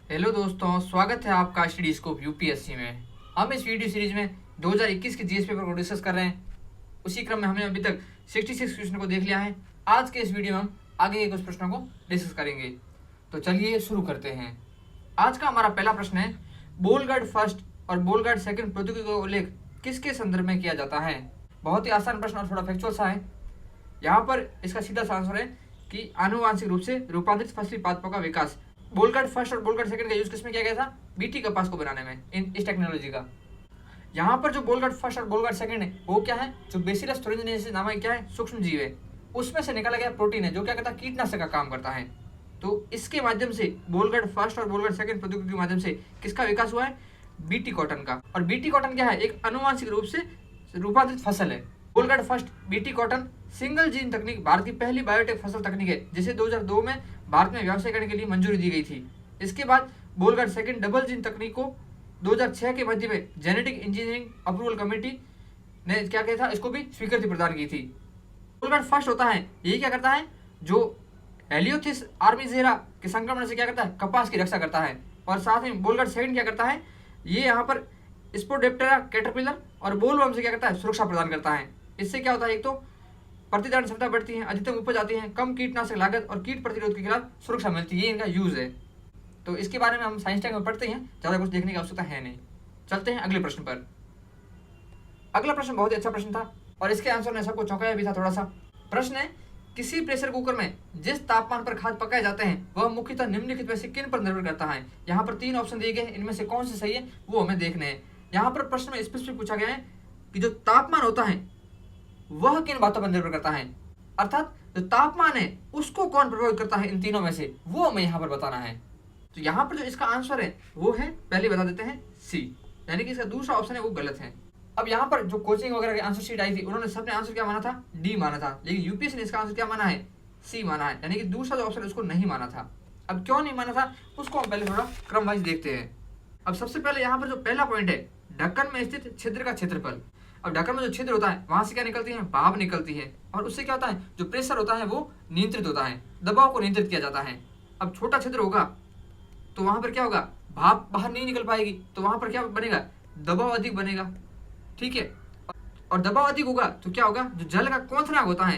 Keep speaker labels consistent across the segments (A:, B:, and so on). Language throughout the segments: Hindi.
A: हेलो दोस्तों, स्वागत है आपका स्टडी स्कोप यूपीएससी में। हम इस वीडियो सीरीज में 2021 के जीएस पेपर को डिस्कस कर रहे हैं। उसी क्रम में हमने अभी तक 66 क्वेश्चन को देख लिया है। आज के इस वीडियो में हम आगे के कुछ प्रश्नों को डिस्कस करेंगे। तो चलिए शुरू करते हैं। आज का हमारा पहला प्रश्न है, बॉल गार्ड फर्स्ट और बॉल गार्ड सेकंड प्रौद्योगिकी का उल्लेख किसके संदर्भ में किया जाता है। बहुत ही आसान प्रश्न और थोड़ा फैक्चुअल सा है। यहाँ पर इसका सीधा सा आंसर है कि आनुवांशिक रूप से रूपांतरित फसली पादपों का विकास। बॉल गार्ड फर्स्ट और बॉल गार्ड सेकंड का यूज किसमें किया गया था? बीटी कपास को बनाने में, इस टेक्नोलॉजी का। यहाँ पर जो बॉल गार्ड फर्स्ट और बॉल गार्ड सेकंड है वो क्या है? जो बेसिलस थुरिनजेनेसिस नामक क्या है? सूक्ष्म जीव है। उसमें से निकाला गया प्रोटीन है जो क्या करता है? कीटनाशक का काम करता है। तो इसके माध्यम से बॉल गार्ड फर्स्ट और बॉल गार्ड सेकंड प्रौद्योगिकी के माध्यम से किसका विकास हुआ है? बीटी कॉटन का। और बीटी कॉटन क्या है? एक आनुवांशिक रूप से रूपांतरित फसल है। Ball guard first BT cotton single gene तकनीक भारत की पहली बायोटेक फसल तकनीक है जिसे 2002 में भारत में व्यवसाय करने के लिए मंजूरी दी गई थी। इसके बाद ball guard second double gene तकनीक को 2006 के मध्य में जेनेटिक इंजीनियरिंग अप्रूवल कमेटी ने क्या किया था? इसको भी स्वीकृति प्रदान की थी। बॉल गार्ड फर्स्ट होता है, ये क्या करता है? जो हेलियोथिस आर्मीजेरा के संक्रमण से क्या करता है? कपास की रक्षा करता है। और साथ में बॉल गार्ड सेकंड क्या करता है? ये यहाँ पर स्पोडेप्टेरा कैटरपिलर और बोलवर्म से क्या करता है? सुरक्षा प्रदान करता है। इससे क्या होता है? एक तो प्रतिधारण क्षमता बढ़ती है, अधिकतम उपज आती है, कम कीटनाशक लागत और कीट प्रतिरोध के खिलाफ सुरक्षा मिलती है। ये इनका यूज है। तो इसके बारे में हम साइंस टैग में पढ़ते हैं, ज्यादा कुछ देखने की आवश्यकता है नहीं। चलते हैं अगले प्रश्न पर। अगला प्रश्न बहुत ही अच्छा प्रश्न था और इसके आंसर ने सबको चौंकाया भी था थोड़ा सा। प्रश्न है, किसी प्रेशर कुकर में जिस तापमान पर खाद्य पकाए जाते हैं वह मुख्यतः निम्नलिखित में से किन पर निर्भर करता है। यहाँ पर 3 ऑप्शन दिए गए हैं, इनमें से कौन से सही है वो हमें देखने हैं। यहाँ पर प्रश्न में स्पेसिफिक पूछा गया है कि जो तापमान होता है वह किन बातों पर निर्भर करता है, अर्थात जो तापमान है उसको कौन प्रभावित करता है इन तीनों में से, वो हमें यहाँ पर बताना है। तो यहाँ पर जो इसका आंसर है वो है, पहले बता देते हैं, सी, यानी कि इसका दूसरा ऑप्शन है वो गलत है। अब यहाँ पर जो कोचिंग वगैरह की आंसर शीट आई थी उन्होंने सबने आंसर क्या माना था? डी माना था, लेकिन यूपीएससी ने इसका आंसर क्या माना है? सी माना है, यानी कि दूसरा जो ऑप्शन है उसको नहीं माना था। अब क्यों नहीं माना था उसको हम पहले थोड़ा क्रम वाइज देखते हैं। अब सबसे पहले यहाँ पर जो पहला पॉइंट है, ढक्कन में स्थित छिद्र का क्षेत्रफल। अब ढक्कन में जो छिद्र होता है वहां से क्या निकलती है? भाप निकलती है और उससे क्या होता है? जो प्रेशर होता है वो नियंत्रित होता है, दबाव को नियंत्रित किया जाता है। अब छोटा छिद्र होगा तो वहां पर क्या होगा? भाप बाहर नहीं निकल पाएगी, तो वहां पर क्या बनेगा? दबाव अधिक बनेगा, ठीक है। और दबाव अधिक होगा तो क्या होगा? जो जल का क्वथनांक होता है,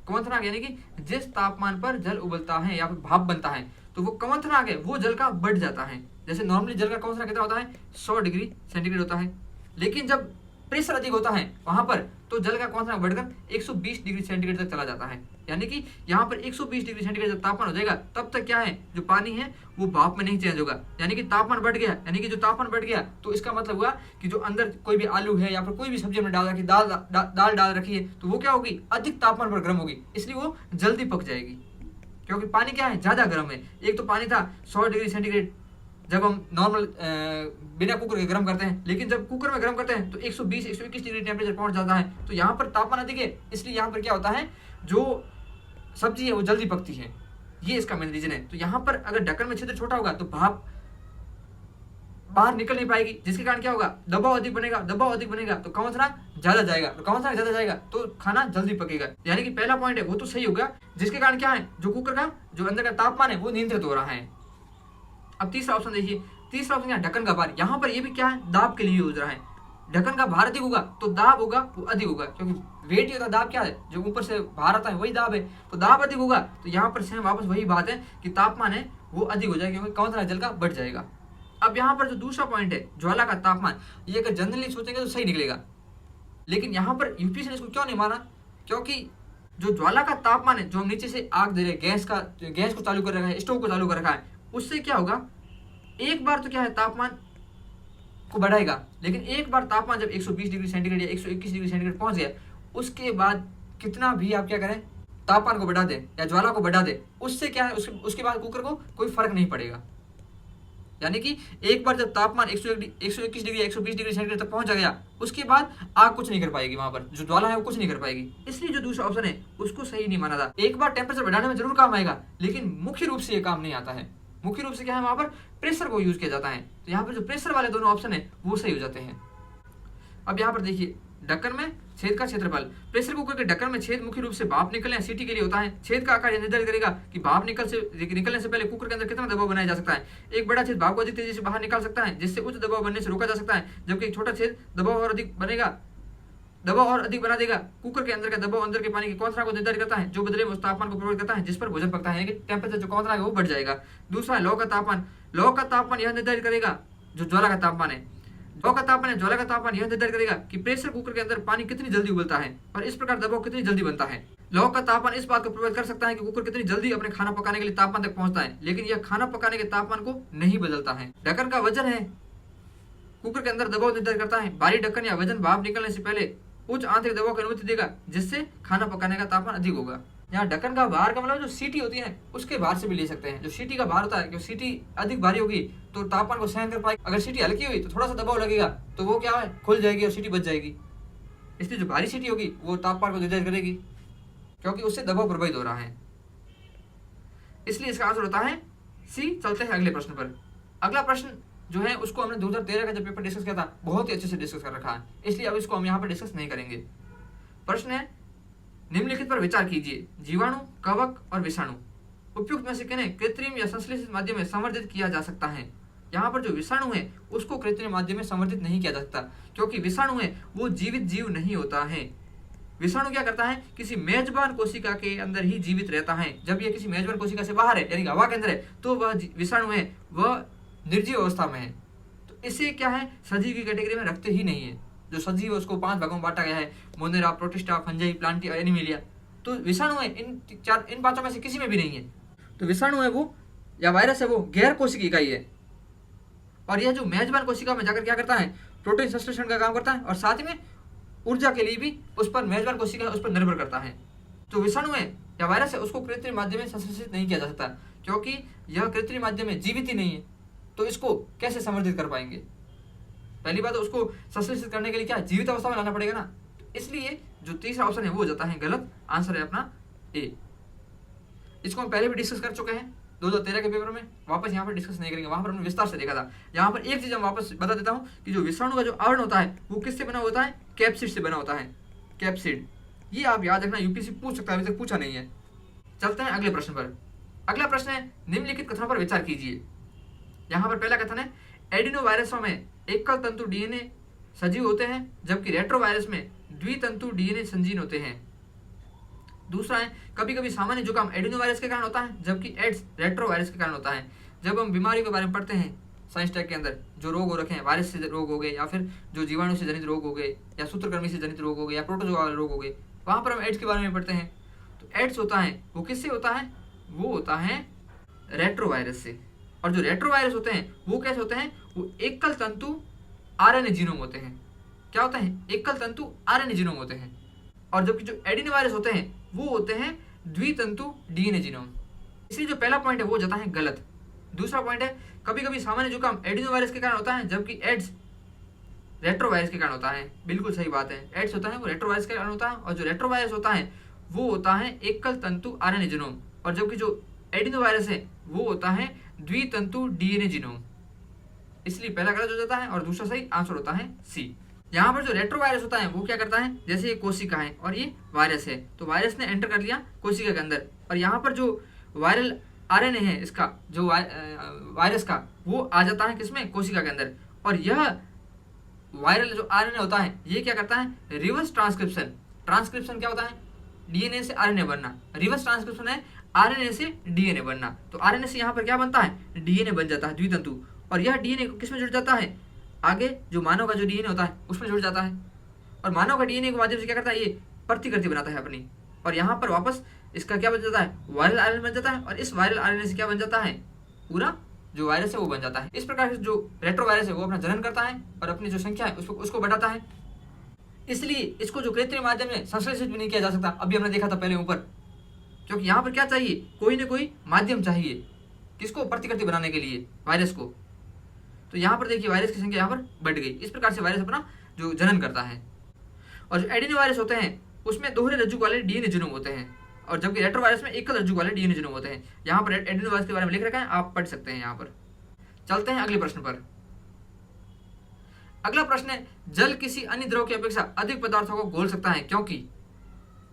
A: क्वथनांक यानी कि जिस तापमान पर जल उबलता है या फिर भाप बनता है, तो वो क्वथनांक है वो जल का बढ़ जाता है। जैसे नॉर्मली जल का क्वथनांक कितना होता है? 100 डिग्री सेंटीग्रेड होता है, लेकिन जब प्रेशर अधिक होता है वहां पर तो जल का क्वथनांक बढ़कर 120 डिग्री सेंटीग्रेड तक चला जाता है। यानी कि यहाँ पर 120 डिग्री सेंटीग्रेड जब तापमान हो जाएगा तब तक क्या है? जो पानी है वो भाप में नहीं चेंज होगा, यानी कि तापमान बढ़ गया। यानी कि जो तापमान बढ़ गया तो इसका मतलब हुआ कि जो अंदर कोई भी आलू है या फिर कोई भी सब्जी हमने डाल रखी, दाल डाल रखी है, तो वो क्या होगी? अधिक तापमान पर गर्म होगी, इसलिए वो जल्दी पक जाएगी। क्योंकि पानी क्या है? ज्यादा गर्म है। एक तो पानी था 100 डिग्री सेंटीग्रेड जब हम नॉर्मल बिना कुकर के गर्म करते हैं, लेकिन जब कुकर में गर्म करते हैं तो 120-121 डिग्री टेम्परेचर पहुंच जाता है। तो यहाँ पर तापमान अधिक है, इसलिए यहाँ पर क्या होता है? जो सब्जी है वो जल्दी पकती है। ये इसका मेन रीजन है। तो यहाँ पर अगर ढक्कन में छिद्र छोटा होगा तो भाप बाहर निकल नहीं पाएगी, जिसके कारण क्या होगा? दबाव अधिक बनेगा, दबाव अधिक बनेगा तो क्वथनांक ज्यादा जाएगा, तो क्वथनांक ज्यादा जाएगा तो खाना जल्दी पकेगा। यानी कि पहला पॉइंट है वो तो सही होगा, जिसके कारण क्या है? जो कुकर का जो अंदर का तापमान है वो नियंत्रित हो रहा है। अब तीसरा ऑप्शन देखिए, तीसरा ऑप्शन यहाँ ढक्कन का भार। यहाँ पर ये भी क्या है? दाब के लिए यूज रहा है। ढक्कन का भार अधिक होगा तो दाब होगा वो अधिक होगा, क्योंकि वेट ही होता है, दाब क्या है? जो ऊपर से भार आता है वही दाब है, तो दाब अधिक होगा। तो यहाँ पर सेम वापस वही बात है कि तापमान है वो अधिक हो जाएगा, क्योंकि क्वथनांक जल का बढ़ जाएगा। अब यहाँ पर जो दूसरा पॉइंट है ज्वाला का तापमान, ये अगर जनरली सोचेंगे तो सही निकलेगा, लेकिन यहाँ पर यूपीएससी ने इसको क्यों नहीं माना? क्योंकि जो ज्वाला का तापमान है, जो हम नीचे से आग दे रहे हैं, गैस को चालू कर रखा है, स्टोव को चालू कर रखा है, उससे क्या होगा? एक बार तो क्या है? तापमान को बढ़ाएगा, लेकिन एक बार तापमान जब 120 डिग्री सेंटीग्रेड या 121 डिग्री सेंटीग्रेड पहुंच गया, उसके बाद कितना भी आप क्या करें? तापमान को बढ़ा दे या ज्वाला को बढ़ा दे, उससे क्या है? उसके बाद कुकर को कोई फर्क नहीं पड़ेगा। यानी कि एक बार जब तापमान 121 डिग्री 120 डिग्री सेंटीग्रेड तक पहुंच गया, उसके बाद आग कुछ नहीं कर पाएगी, वहां पर जो ज्वाला है वो कुछ नहीं कर पाएगी। इसलिए जो दूसरा ऑप्शन है उसको सही नहीं माना था। एक बार टेम्परेचर बढ़ाने में जरूर काम आएगा, लेकिन मुख्य रूप से ये काम नहीं आता है। मुख्य रूप से क्या है? वहां पर प्रेशर को यूज किया जाता है। तो यहाँ पर जो प्रेशर वाले दोनों ऑप्शन है वो सही हो जाते हैं। अब यहाँ पर देखिए, ढक्कन में छेद का क्षेत्रफल। प्रेशर कुकर के ढक्कन में छेद मुख्य रूप से भाप निकलने या सीटी के लिए होता है। छेद का आकार यह निर्धारित करेगा कि भाप निकलने से पहले कुकर के अंदर कितना दबाव बनाया जा सकता है। एक बड़ा छेद भाप को अधिक तेजी से बाहर निकाल सकता है, जिससे उच्च दबाव बनने से रोका जा सकता है, जबकि एक छोटा छेद दबाव और अधिक बना देगा। कुकर के अंदर का दबाव अंदर के पानी की क्वथना को निर्धारित करता है, जो बदले में उस तापमान को प्रभावित करता है जिस पर भोजन पकता है, यानी कि टेम्परेचर जो क्वथना है वो बढ़ जाएगा। दूसरा है लौ का तापमान। लौ का तापमान यह निर्धारित करेगा, जो ज्वाला का तापमान है, लौ का तापमान ज्वाला का तापमान यह निर्धारित करेगा कि प्रेशर कुकर के अंदर पानी कितनी जल्दी उबलता है और इस प्रकार दबाव कितनी जल्दी बनता है। लौ का तापमान इस बात को प्रभावित कर सकता है कि कुकर कितनी जल्दी अपने खाना पकाने के लिए तापमान तक पहुंचता है, लेकिन यह खाना पकाने के तापमान को नहीं बदलता है। ढक्कन का वजन है कुकर के अंदर दबाव निर्धारित करता है। भारी ढक्कन या वजन भाप निकलने से पहले उच्च आंतरिक दबाव की अनुमति देगा, जिससे खाना पकाने का तापमान अधिक होगा। यहाँ ढक्कन का भार का मतलब जो सीटी होती है उसके भार से भी ले सकते हैं। जो सीटी का भार होता है, क्योंकि सीटी अधिक भारी होगी तो तापमान को सहन कर पाएगी। अगर सीटी हल्की हुई तो थोड़ा सा दबाव लगेगा तो वो क्या है, खुल जाएगी और सीटी बच जाएगी। इसलिए जो भारी सीटी होगी वो तापमान को निर्धारित करेगी, क्योंकि उससे दबाव प्रभावित हो रहा है। इसलिए इसका आंसर होता है सी। चलते हैं अगले प्रश्न पर। अगला प्रश्न जो है उसको हमने 2013 का जब पेपर डिस्कस किया था बहुत ही अच्छे से डिस्कस कर रखा है, इसलिए अब इसको हम यहाँ पर डिस्कस नहीं करेंगे। प्रश्न है, निम्नलिखित पर विचार कीजिए। जीवाणु, कवक और विषाणु उपयुक्त में से किन्हें कृत्रिम या संश्लेषित माध्यम में संवर्धित किया जा सकता है। यहाँ पर जो विषाणु है उसको कृत्रिम माध्यम में संवर्धित नहीं किया जा सकता, क्योंकि विषाणु है वो जीवित जीव नहीं होता है। विषाणु क्या करता है, किसी मेजबान कोशिका के अंदर ही जीवित रहता है। जब यह किसी मेजबान कोशिका से बाहर है, यानी हवा के अंदर है, तो वह विषाणु है वह निर्जीव अवस्था में है। तो इसे क्या है, सजीव की कैटेगरी में रखते ही नहीं है। जो सजीव है उसको 5 भागों में बांटा गया है, मोनेरा, प्रोटिस्टा, फंजाई, प्लांटिया, एनिमेलिया। तो विषाणु है इन पांचों में से किसी में भी नहीं है। तो विषाणु है वो या वायरस है वो गैर कोशिकीय इकाई है, और यह जो मेजबान कोशिका में जाकर क्या करता है, प्रोटीन संश्लेषण का काम करता है, और साथ में ऊर्जा के लिए भी उस पर मेजबान कोशिका उस पर निर्भर करता है। जो विषाणु है या वायरस है उसको कृत्रिम माध्यम में संश्लेषित नहीं किया जा सकता, क्योंकि यह कृत्रिम माध्यम में जीवित ही नहीं है। तो इसको कैसे संवर्धित कर पाएंगे? पहली बात, उसको संश्लेषित करने के लिए क्या जीवित अवस्था में लाना पड़ेगा ना। तो इसलिए जो तीसरा ऑप्शन है वो हो जाता है गलत। आंसर है अपना ए। इसको हम पहले भी डिस्कस कर चुके हैं 2013 के पेपर में, वापस यहाँ पर डिस्कस नहीं करेंगे, वहां पर हमने विस्तार से देखा था। यहाँ पर एक चीज हम वापस बता देता हूँ कि जो विषाणु का जो आवरण होता है वो किससे बना होता है, कैप्सिड से बना होता है। कैप्सिड, ये आप याद रखना, यूपीएससी पूछ सकता है, अभी तक पूछा नहीं है। चलते हैं अगले प्रश्न पर। अगला प्रश्न है, निम्नलिखित कथनों पर विचार कीजिए। यहाँ पर पहला कथन है, एडिनो वायरसों में एकल तंतु डीएनए सजीव होते हैं, जबकि रेट्रोवायरस में द्वितंतु डीएनए संजीन होते हैं। दूसरा है, कभी कभी सामान्य जुकाम एडिनो वायरस के कारण होता है, जबकि एड्स रेट्रोवायरस के कारण होता है। जब हम बीमारी के बारे में पढ़ते हैं साइंस टेक के अंदर, जो रोग हो रखे हैं, वायरस से रोग हो गए, या फिर जो जीवाणु से जनित रोग हो गए, या सूत्रकृमि से जनित रोग हो गए, या प्रोटोजोआ रोग हो गए, वहां पर हम एड्स के बारे में पढ़ते हैं। तो एड्स होता है वो किससे होता है, वो होता है रेट्रोवायरस से। और जो रेट्रोवायरस होते हैं वो कैसे होते हैं, वो एकल तंतु आरएनए जीनोम होते हैं। क्या होता है, एकल तंतु आरएनए जीनोम होते हैं। और जबकि जो एडिनोवायरस होते हैं वो होते हैं द्वितंतु डीएनए जीनोम। इसलिए जो पहला पॉइंट है वो जाता है गलत। दूसरा पॉइंट है, कभी कभी सामान्य जुकाम एडिनोवायरस के कारण होता है, जबकि एड्स रेट्रोवायरस के कारण होता है। बिल्कुल सही बात है, एड्स होता है वो रेट्रोवायरस के कारण होता है, और जो रेट्रोवायरस होता है वो होता है एकल तंतु आरएनए जीनोम। और जबकि जो एडिनोवायरस है वो होता है द्वितंतु डीएनए जीनोम। इसलिए पहला गलत हो जाता है और दूसरा सही आंसर होता है सी। यहाँ पर जो रेट्रोवायरस होता है वो क्या करता है, जैसे ये कोशिका है और ये वायरस है, तो वायरस ने एंटर कर लिया कोशिका के अंदर, और यहाँ पर जो वायरल आरएनए है इसका, जो वायरस का, वो आ जाता है किसमें, कोशिका के अंदर। और यह वायरल जो आरएनए होता है ये क्या करता है, रिवर्स ट्रांसक्रिप्शन। ट्रांसक्रिप्शन क्या होता है, डीएनए से आरएनए बनना। रिवर्स ट्रांसक्रिप्शन है आरएनए से डीएनए बनना। तो आरएनए से यहाँ पर क्या बनता है, डीएनए बन जाता है, द्वितंतु। और यह डीएनए किसमें जुड़ जाता है, आगे जो मानव का जो डीएनए होता है उसमें जुड़ जाता है। और मानव का डीएनए के माध्यम से क्या करता है, ये प्रतिकृति बनाता है अपनी, और यहाँ पर वापस इसका क्या बन जाता है, वायरल आरएनए बन जाता है। और इस वायरल आरएनए से क्या बन जाता है, पूरा जो वायरस है वो बन जाता है। इस प्रकार से जो रेट्रोवायरस है वो अपना जनन करता है और अपनी जो संख्या है उसको बढ़ाता है। इसलिए इसको जो कृत्रिम माध्यम में संश्लेषित भी नहीं किया जा सकता, अभी हमने देखा था पहले ऊपर, क्योंकि यहाँ पर क्या चाहिए, कोई ना कोई माध्यम चाहिए, किसको, प्रतिकृति बनाने के लिए, वायरस को। तो यहाँ पर देखिए वायरस की संख्या यहाँ पर बढ़ गई। इस प्रकार से वायरस अपना जो जनन करता है। और जो एडिनोवायरस होते हैं उसमें दोहरे रज्जु वाले डीएनए जीनोम होते हैं, और जबकि रेट्रोवायरस में एकल रज्जु वाले डीएनए जीनोम होते हैं। यहाँ पर एडिनोवायरस के बारे में लिख रखा है, आप पढ़ सकते हैं। यहाँ पर चलते हैं अगले प्रश्न पर। अगला प्रश्न है, जल किसी अन्य द्रव की अपेक्षा अधिक पदार्थों को घोल सकता है क्योंकि?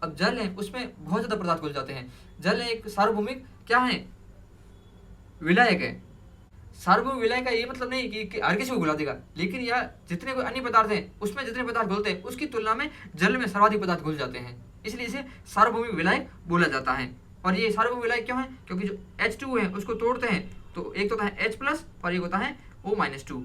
A: अब जल है उसमें बहुत ज्यादा पदार्थ घुल जाते हैं। जल है एक सार्वभौमिक क्या है, विलायक है। सार्वभौमिक विलायक का ये मतलब नहीं कि हर किसी को घुला देगा, लेकिन यह जितने कोई अन्य पदार्थ हैं उसमें जितने पदार्थ घुलते हैं उसकी तुलना में जल में सर्वाधिक पदार्थ घुल जाते हैं, इसलिए इसे सार्वभौमिक विलायक बोला जाता है। और ये सार्वभौमिक विलायक क्यों है? क्योंकि जो H2 है उसको तोड़ते हैं तो एक तो होता है H+ और एक होता है O-2।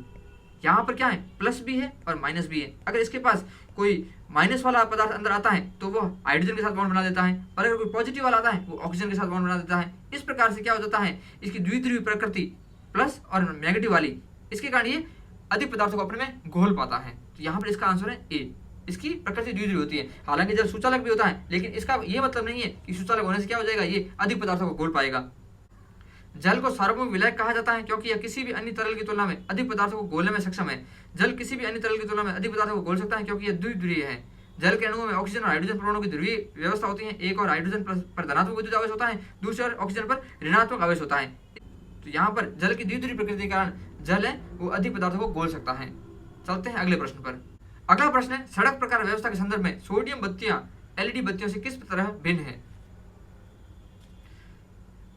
A: यहाँ पर क्या है, प्लस भी है और माइनस भी है। अगर इसके पास कोई माइनस वाला पदार्थ अंदर आता है तो वो हाइड्रोजन के साथ बॉन्ड बना देता है, और अगर कोई पॉजिटिव वाला आता है वो ऑक्सीजन के साथ बॉन्ड बना देता है। इस प्रकार से क्या हो जाता है, इसकी द्विध्रुवीय प्रकृति प्लस और नेगेटिव वाली, इसके कारण ये अधिक पदार्थों को अपने में घोल पाता है। तो यहाँ पर इसका आंसर है ए, इसकी प्रकृति द्विध्रुवीय होती है। हालांकि जल सुचालक भी होता है, लेकिन इसका ये मतलब नहीं है कि सुचालक होने से क्या हो जाएगा, ये अधिक पदार्थों को घोल पाएगा। जल को सार्वभौमिक विलायक कहा जाता है क्योंकि यह किसी भी अन्य तरल की तुलना में अधिक पदार्थों को घोलने में सक्षम है। जल किसी भी अन्य तरल की तुलना में अधिक पदार्थों को घोल सकता है क्योंकि यह द्विध्रुवीय है। जल के अणुओं में ऑक्सीजन और हाइड्रोजन परमाणु की ध्रुवीय व्यवस्था होती है। एक और हाइड्रोजन पर धनात्मक विद्युत आवेश होता है, दूसरे और ऑक्सीजन पर ऋणात्मक आवेश होता है। तो यहाँ पर जल की द्विध्रुवीय प्रकृति के कारण जल है वो अधिक पदार्थों को घोल सकता है। चलते हैं अगले प्रश्न पर। अगला प्रश्न है, सड़क प्रकार व्यवस्था के संदर्भ में सोडियम बत्तियां एलईडी बत्तियों से किस तरह भिन्न है?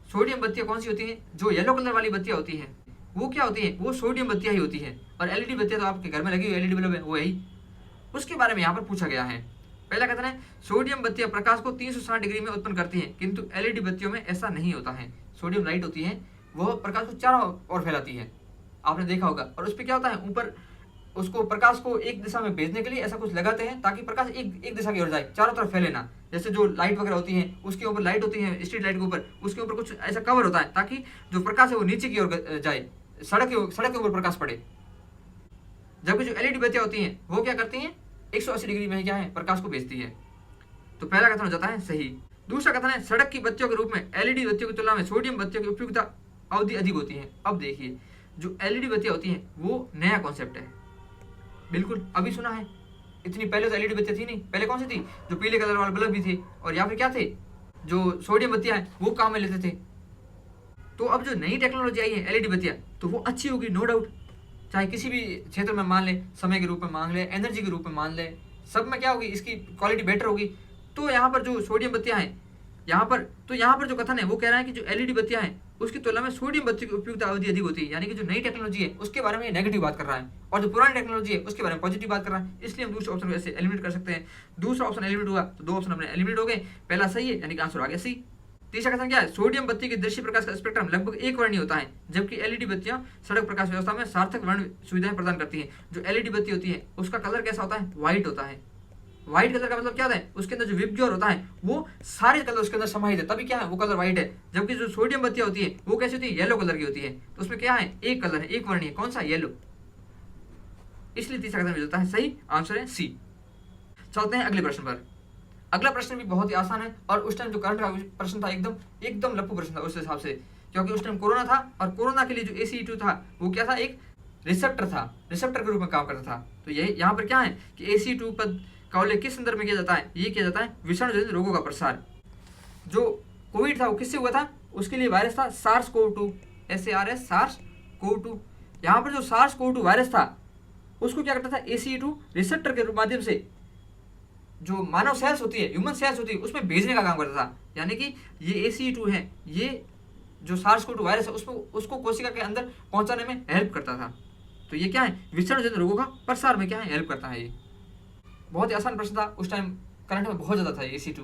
A: सोडियम बत्तियां कौन सी होती हैं? जो येलो कलर वाली बत्तियां होती हैं वो क्या होती हैं, वो सोडियम बत्तियां ही होती हैं। और एलईडी बत्तियां तो आपके घर में लगी हुई एलईडी बल्ब है वो यही, उसके बारे में यहाँ पर पूछा गया है। पहला कथन है, सोडियम बत्तियां प्रकाश को 360 डिग्री में उत्पन्न करती हैं, किंतु एलईडी बत्तियों में ऐसा नहीं होता है। सोडियम लाइट होती है वह प्रकाश को चारों ओर फैलाती है, आपने देखा होगा। और उस पर क्या होता है, ऊपर उसको प्रकाश को एक दिशा में भेजने के लिए ऐसा कुछ लगाते हैं ताकि प्रकाश एक दिशा की ओर जाए, चारों तरफ फैले ना। जैसे जो लाइट वगैरह होती है उसके ऊपर लाइट होती है, स्ट्रीट लाइट के ऊपर उसके ऊपर कुछ ऐसा कवर होता है ताकि जो प्रकाश है वो नीचे की ओर जाए, सड़क के ऊपर प्रकाश पड़े। जबकि जो एलईडी बत्तियां होती हैं वो क्या करती हैं, 180 डिग्री में क्या है, प्रकाश को भेजती है। तो पहला कथन हो जाता है सही। दूसरा कथन है, सड़क की बत्तियों के रूप में एलईडी बत्तियों की तुलना में सोडियम बत्तियों की उपयोगिता अवधि अधिक होती है। अब देखिए, जो एलईडी बत्तियां होती हैं वो नया कॉन्सेप्ट है, बिल्कुल अभी सुना है। इतनी पहले तो एलईडी बत्तियां थी नहीं, पहले कौन सी थी, जो पीले कलर वाले बल्ब भी थे, और यहाँ पे क्या थे, जो सोडियम बत्तियां हैं वो काम में लेते थे। तो अब जो नई टेक्नोलॉजी आई है एलईडी बत्तियां, तो वो अच्छी होगी नो डाउट, चाहे किसी भी क्षेत्र में मान ले, समय के रूप में मान ले, एनर्जी के रूप में मान ले, सब में क्या होगी, इसकी क्वालिटी बेटर होगी। तो यहाँ पर जो सोडियम बत्तियां हैं यहाँ पर जो कथन है वो कह रहा है कि जो एलईडी बत्तियां हैं उसकी तुलना में सोडियम बत्ती की उपयुक्त अवधि अधिक होती है। यानी कि जो नई टेक्नोलॉजी है उसके बारे में नेगेटिव बात कर रहा है, और जो पुरानी टेक्नोलॉजी है उसके बारे में पॉजिटिव बात कर रहा है। इसलिए हम दूसरे ऑप्शन को ऐसे एलिमिनेट कर सकते हैं। दूसरा ऑप्शन एलिमिनेट हुआ तो दो ऑप्शन अपने एलिमिनेट हो गए, पहला सही है यानी कि आंसर आ गया सी। तीसरा कथन क्या है, सोडियम बत्ती के दृश्य प्रकाश का स्पेक्ट्रम लगभग एक वर्णीय होता है, जबकि एलईडी बत्तियां सड़क प्रकाश व्यवस्था में सार्थक वर्ण सुविधाएं प्रदान करती हैं। जो एलईडी बत्ती होती है उसका कलर कैसा होता है, व्हाइट होता है। व्हाइट कलर का मतलब क्या होता है, उसके अंदर जो विबग्योर होता है वो सारे कलर उसके अंदर समाहित है, तभी क्या है वो कलर व्हाइट है। जबकि जो सोडियम बत्तियां होती है वो कैसी होती है, येलो कलर की होती है। तो उसमें क्या है, एक कलर है, एक वर्णीय, कौन सा, येलो। इसलिए तीसरा कथन मिल जाता है सही, आंसर है सी। चलते हैं अगले प्रश्न पर। अगला प्रश्न भी बहुत ही आसान है, और उस टाइम जो करंट का प्रश्न था एकदम लप्पू प्रश्न था उस हिसाब से, क्योंकि उस टाइम कोरोना था, और कोरोना के लिए जो ACE2 था वो क्या था, एक रिसेप्टर था, रिसेप्टर के रूप में काम करता था। तो यही यहाँ पर क्या है कि ACE2 पद का उल्लेख किस संदर्भ में किया जाता है, ये किया जाता है विषाणु जनित रोगों का प्रसार। जो कोविड था वो किससे हुआ था, उसके लिए वायरस था SARS-CoV-2, SARS-CoV-2। यहाँ पर जो SARS-CoV-2 वायरस था उसको क्या करता था, ACE2 रिसेप्टर के माध्यम से जो मानव सेल्स होती है, ह्यूमन सेल्स होती है, उसमें भेजने का काम करता था। यानी कि ये ACE2 है, ये जो SARS-CoV-2 वायरस है उसको कोशिका के अंदर पहुंचाने में हेल्प करता था। तो ये क्या है, विषाणु जनित रोगों का प्रसार में क्या है, हेल्प करता है। ये बहुत ही आसान प्रश्न था, उस टाइम करंट में बहुत ज्यादा था ACE2।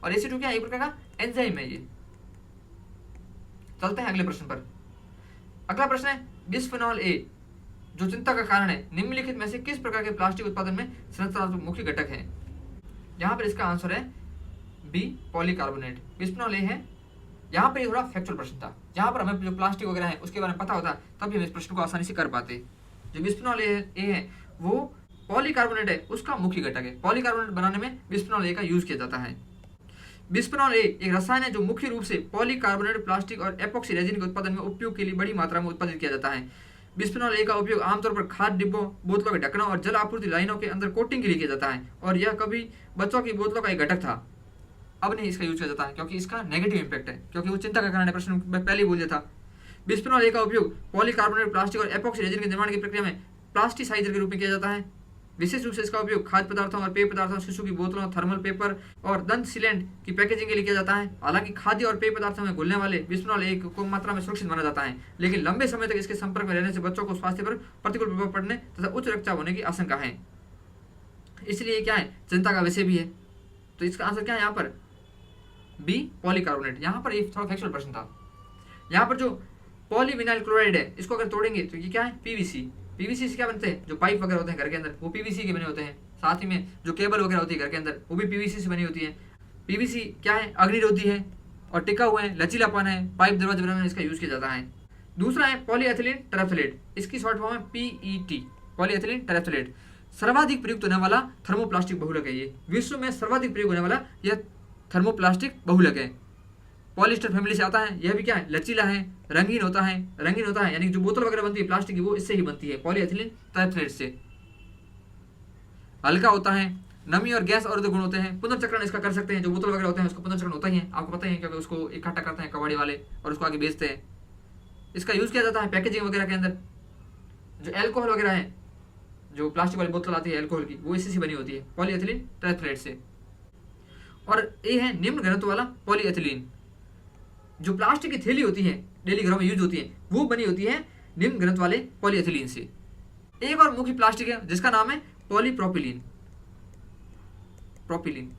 A: और ACE2 क्या है, एक प्रकार का एंजाइम है ये। चलते हैं अगले प्रश्न पर। अगला प्रश्न है, बिस्फेनॉल A जो चिंता का कारण है, निम्नलिखित में से किस प्रकार के प्लास्टिक उत्पादन में संरचनात्मक मुख्य घटक है? यहाँ पर इसका आंसर है बी, पॉलीकार्बोनेट। बिस्फेनॉल A है। यहाँ पर थोड़ा फैक्चुअल प्रश्न था, यहाँ पर हमें जो प्लास्टिक वगैरह है उसके बारे में पता होता तभी हम इस प्रश्न को आसानी से कर पाते। जो बिस्फेनॉल A है वो पॉलीकार्बोनेट है, उसका मुख्य घटक है। पॉलीकार्बोनेट बनाने में बिस्फेनॉल A का यूज किया जाता है। बिस्फेनॉल A एक रसायन है जो मुख्य रूप से पॉलीकार्बोनेट प्लास्टिक और एपॉक्सी रेजिन के उत्पादन में उपयोग के लिए बड़ी मात्रा में उत्पादित किया जाता है। बिस्फेनॉल A का उपयोग आमतौर पर खाद्य डिब्बों, बोतलों के ढक्कनों और जल आपूर्ति लाइनों के अंदर कोटिंग के लिए किया जाता है, और यह कभी बच्चों की बोतलों का एक घटक था। अब नहीं इसका यूज किया जाता है क्योंकि इसका नेगेटिव इंपैक्ट है, क्योंकि वो चिंता का कारण है, प्रश्न में पहले ही बोल दिया था। बिस्फेनॉल A का उपयोग पॉलीकार्बोनेट प्लास्टिक और एपॉक्सी रेजिन के निर्माण की प्रक्रिया में प्लास्टिसाइजर के रूप में किया जाता है। विशेष रूप से इसका उपयोग खाद्य पदार्थों और पेय पदार्थों, शिशु की बोतलों, थर्मल पेपर और दंत सिलेंट की पैकेजिंग के लिए किया जाता है। हालांकि खाद्य और पेय पदार्थों में घुलने वाले बिस्फेनॉल ए को मात्रा में सुरक्षित माना जाता है, लेकिन लंबे समय तक इसके संपर्क में रहने से बच्चों को स्वास्थ्य पर प्रतिकूल प्रभाव पड़ने तथा उच्च रक्तचाप होने की आशंका है। इसलिए क्या है, चिंता का विषय भी है। तो इसका आंसर क्या है यहाँ पर? B, polycarbonate. यहाँ पर एक थोड़ा फैक्चुअल प्रश्न था। यहाँ पर जो पॉलीविनाइल क्लोराइड है, इसको अगर तोड़ेंगे तो ये क्या है? पीवीसी। पीवीसी से क्या बनते हैं? जो पाइप वगैरह होते हैं घर के अंदर, वो पीवीसी के बने होते हैं। साथ ही में जो केबल वगैरह होती है घर के अंदर, वो भी पीवीसी से बनी होती है। पीवीसी क्या है? अग्निरोधी है और टिका हुआ है, लचीलापन है, पाइप दरवाजे बनाने में इसका यूज किया जाता है। दूसरा है पॉलीएथिलीन टेरेफ्थलेट, इसकी शॉर्ट फॉर्म है पीईटी, पॉलीएथिलीन टेरेफ्थलेट। सर्वाधिक प्रयुक्त होने वाला थर्मोप्लास्टिक बहुलक है। ये विश्व में सर्वाधिक प्रयोग होने वाला यह थर्मोप्लास्टिक बहुलक है। पॉलिस्टर फैमिली से आता है। यह भी क्या है? लचीला है, रंगीन होता है, यानी जो बोतल वगैरह बनती है प्लास्टिक की, वो इससे ही बनती है, पॉलीएथिलीन टेरेफ्थलेट से। हल्का होता है, नमी और गैस और गुण होते हैं। पुनर्चक्रण इसका कर सकते हैं, जो बोतल वगैरह होते हैं उसका पुनर्चक्रण होता ही है, आपको पता ही है, क्योंकि उसको इकट्ठा करते हैं कबाड़ी वाले और उसको आगे बेचते हैं। इसका यूज किया जाता है पैकेजिंग वगैरह के अंदर। जो एल्कोहल वगैरह है, जो प्लास्टिक वाली बोतल आती है एल्कोहल की, वो इसी से बनी होती है, पॉलीएथिलीन टेरेफ्थलेट से। और ये है निम्न घनत्व वाला पॉलीएथिलीन। जो प्लास्टिक की थैली होती है, डेली घरों में यूज होती है, वो बनी होती है निम्न घनत्व वाले पॉलीएथिलीन से। एक और मुख्य प्लास्टिक है जिसका नाम है पॉलीप्रोपिलीन। प्रोपिलीन।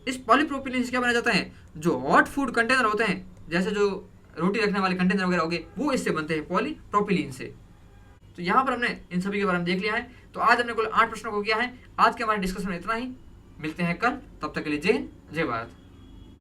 A: इस पॉलीप्रोपिलीन से क्या बनाया जाता है? जो हॉट फूड कंटेनर होते हैं, जैसे जो रोटी रखने वाले कंटेनर वगैरह हो गए, वो इससे बनते हैं, पॉलीप्रोपिलीन से। तो यहाँ पर हमने इन सभी के बारे में देख लिया है। तो आज हमने कुल 8 प्रश्नों को किया है। आज के हमारे डिस्कशन में इतना ही। मिलते हैं कल, तब तक के लिए जय हिंद, जय भारत।